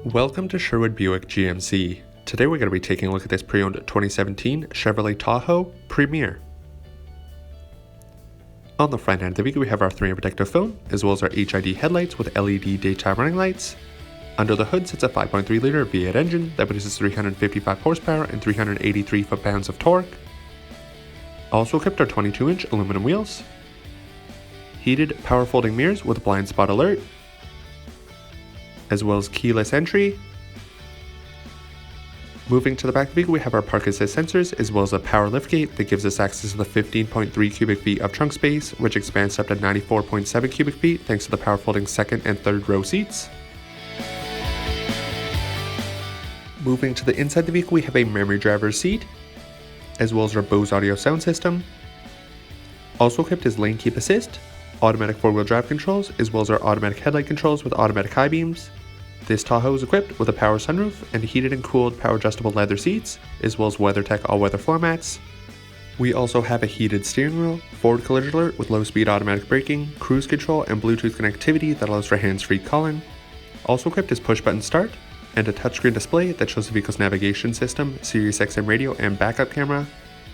Welcome to Sherwood Buick GMC. Today we're going to be taking a look at this pre-owned 2017 Chevrolet Tahoe Premier. On the front end of the vehicle we have our 3-in protective film, as well as our HID headlights with LED daytime running lights. Under the hood sits a 5.3-liter V8 engine that produces 355 horsepower and 383 foot-pounds of torque. Also equipped are 22-inch aluminum wheels, heated power folding mirrors with blind spot alert, as well as keyless entry. Moving to the back of the vehicle, we have our park assist sensors, as well as a power liftgate that gives us access to the 15.3 cubic feet of trunk space, which expands up to 94.7 cubic feet thanks to the power folding second and third row seats. Moving to the inside of the vehicle, we have a memory driver's seat, as well as our Bose audio sound system. Also equipped is lane keep assist, automatic 4-wheel drive controls, as well as our automatic headlight controls with automatic high beams. This Tahoe is equipped with a power sunroof and heated and cooled power adjustable leather seats, as well as WeatherTech all-weather floor mats. We also have a heated steering wheel, forward collision alert with low-speed automatic braking, cruise control, and Bluetooth connectivity that allows for hands-free calling. Also equipped is push-button start, and a touchscreen display that shows the vehicle's navigation system, SiriusXM radio, and backup camera.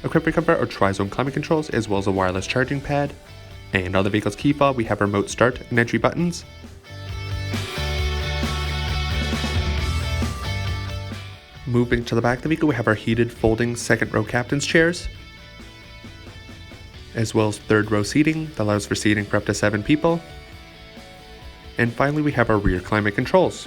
Equipped to cover our tri-zone climate controls, as well as a wireless charging pad. And on the vehicle's key fob, we have remote start and entry buttons. Moving to the back of the vehicle, we have our heated folding second row captain's chairs, as well as third row seating that allows for seating for up to 7 people. And finally, we have our rear climate controls.